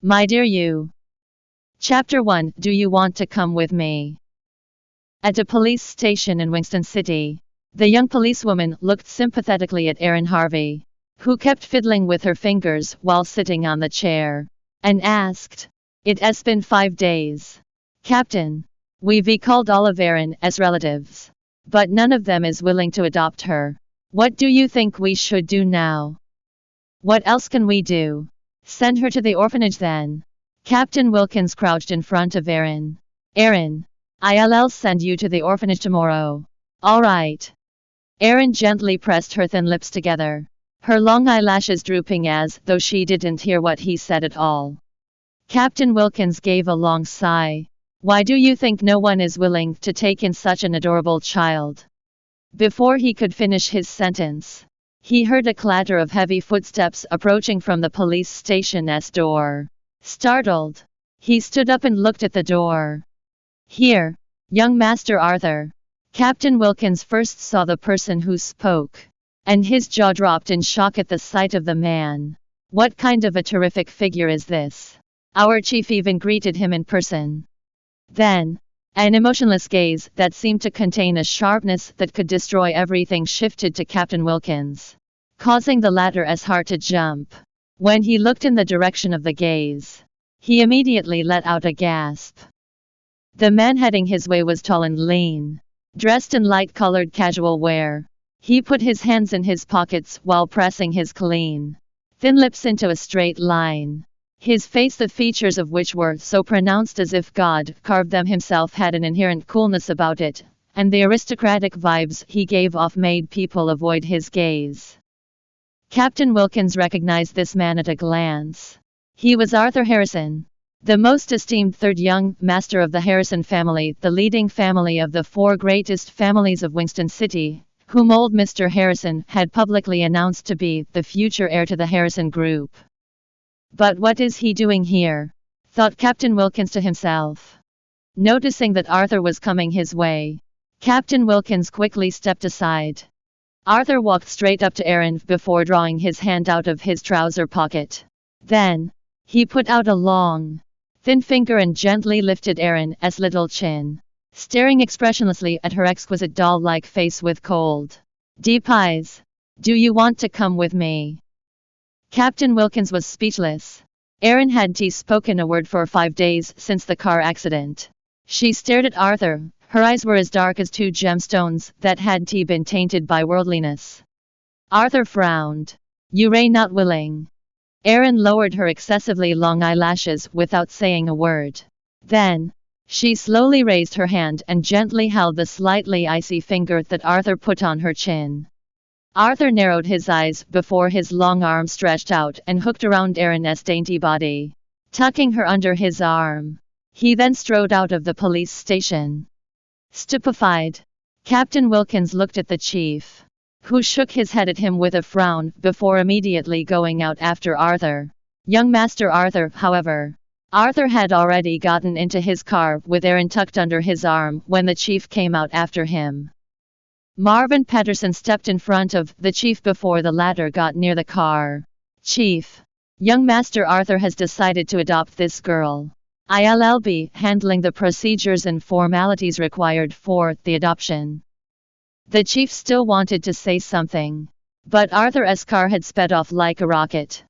My dear you. Chapter 1. Do you want to come with me? At a police station in Winston City, the young policewoman looked sympathetically at Erin Harvey, who kept fiddling with her fingers while sitting on the chair, and asked, "It has been 5 days. Captain. We've called all of Erin as relatives, but none of them is willing to adopt her. What do you think we should do now?" "What else can we do? Send her to the orphanage then." Captain Wilkins crouched in front of Erin. "Erin, I'll send you to the orphanage tomorrow." "All right." Erin gently pressed her thin lips together, her long eyelashes drooping as though she didn't hear what he said at all. Captain Wilkins gave a long sigh. "Why do you think no one is willing to take in such an adorable child?" Before he could finish his sentence, he heard a clatter of heavy footsteps approaching from the police station's door. Startled, he stood up and looked at the door. "Here, young Master Arthur." Captain Wilkins first saw the person who spoke, and his jaw dropped in shock at the sight of the man. What kind of a terrific figure is this? Our chief even greeted him in person. Then, an emotionless gaze that seemed to contain a sharpness that could destroy everything shifted to Captain Wilkins, causing the latter's heart to jump. When he looked in the direction of the gaze, he immediately let out a gasp. The man heading his way was tall and lean, dressed in light-colored casual wear. He put his hands in his pockets while pressing his clean, thin lips into a straight line. His face, the features of which were so pronounced as if God carved them himself, had an inherent coolness about it, and the aristocratic vibes he gave off made people avoid his gaze. Captain Wilkins recognized this man at a glance. He was Arthur Harrison, the most esteemed third young master of the Harrison family, the leading family of the 4 greatest families of Winston City, whom old Mr. Harrison had publicly announced to be the future heir to the Harrison Group. "But what is he doing here?" thought Captain Wilkins to himself. Noticing that Arthur was coming his way, Captain Wilkins quickly stepped aside. Arthur walked straight up to Erin before drawing his hand out of his trouser pocket. Then, he put out a long, thin finger and gently lifted Erin's little chin, staring expressionlessly at her exquisite doll-like face with cold, deep eyes. "Do you want to come with me?" Captain Wilkins was speechless. Erin hadn't spoken a word for 5 days since the car accident. She stared at Arthur. Her eyes were as dark as 2 gemstones that hadn't been tainted by worldliness. Arthur frowned. "You're not willing?" Erin lowered her excessively long eyelashes without saying a word. Then, she slowly raised her hand and gently held the slightly icy finger that Arthur put on her chin. Arthur narrowed his eyes before his long arm stretched out and hooked around Erin's dainty body, tucking her under his arm. He then strode out of the police station. Stupefied, Captain Wilkins looked at the chief, who shook his head at him with a frown before immediately going out after Arthur. Young Master Arthur, however. Arthur had already gotten into his car with Erin tucked under his arm when the chief came out after him. Marvin Patterson stepped in front of the chief before the latter got near the car. "Chief, young Master Arthur has decided to adopt this girl. I'll be handling the procedures and formalities required for the adoption." The chief still wanted to say something, but Arthur's car had sped off like a rocket.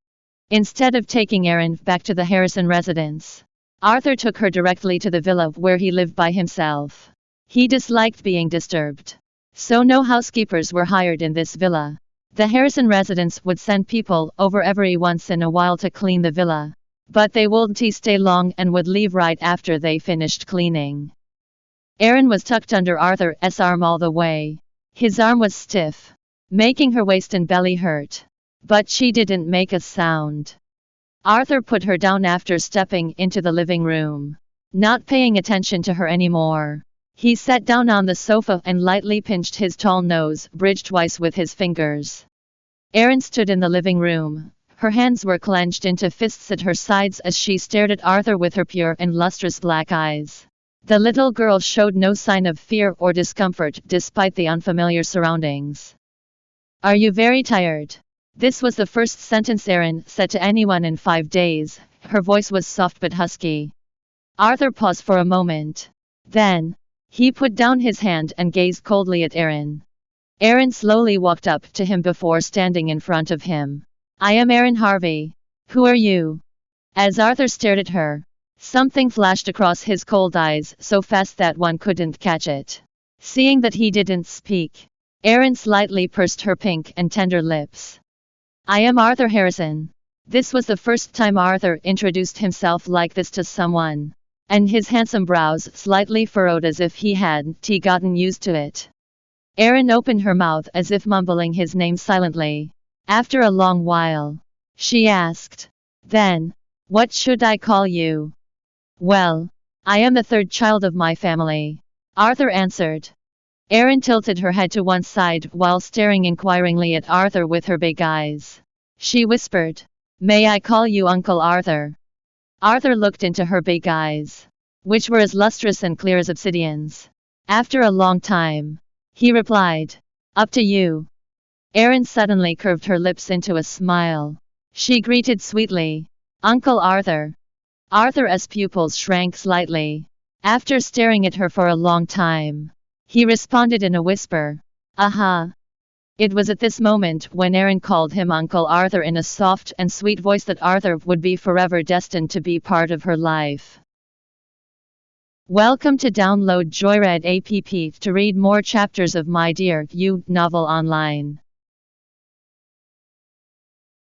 Instead of taking Erin back to the Harrison residence, Arthur took her directly to the villa where he lived by himself. He disliked being disturbed, so no housekeepers were hired in this villa. The Harrison residents would send people over every once in a while to clean the villa, but they wouldn't stay long and would leave right after they finished cleaning. Erin was tucked under Arthur's arm all the way. His arm was stiff, making her waist and belly hurt, but she didn't make a sound. Arthur put her down after stepping into the living room. Not paying attention to her anymore, he sat down on the sofa and lightly pinched his tall nose bridge twice with his fingers. Erin stood in the living room. Her hands were clenched into fists at her sides as she stared at Arthur with her pure and lustrous black eyes. The little girl showed no sign of fear or discomfort despite the unfamiliar surroundings. "Are you very tired?" This was the first sentence Erin said to anyone in 5 days, her voice was soft but husky. Arthur paused for a moment. Then, he put down his hand and gazed coldly at Erin. Erin slowly walked up to him before standing in front of him. I am Erin Harvey. Who are you? As Arthur stared at her, something flashed across his cold eyes so fast that one couldn't catch it. Seeing that he didn't speak, Erin slightly pursed her pink and tender lips. I am Arthur Harrison. This was the first time Arthur introduced himself like this to someone, and his handsome brows slightly furrowed as if he hadn't gotten used to it. Erin opened her mouth as if mumbling his name silently. After a long while, she asked, Then, what should I call you? Well, I am the third child of my family, Arthur answered. Erin tilted her head to one side while staring inquiringly at Arthur with her big eyes. She whispered, May I call you Uncle Arthur? Arthur looked into her big eyes, which were as lustrous and clear as obsidians. After a long time, he replied, Up to you. Erin suddenly curved her lips into a smile. She greeted sweetly, Uncle Arthur. Arthur's pupils shrank slightly. After staring at her for a long time, he responded in a whisper, Aha. It was at this moment when Erin called him Uncle Arthur in a soft and sweet voice that Arthur would be forever destined to be part of her life. Welcome to download Joyread app to read more chapters of My Dear You novel online.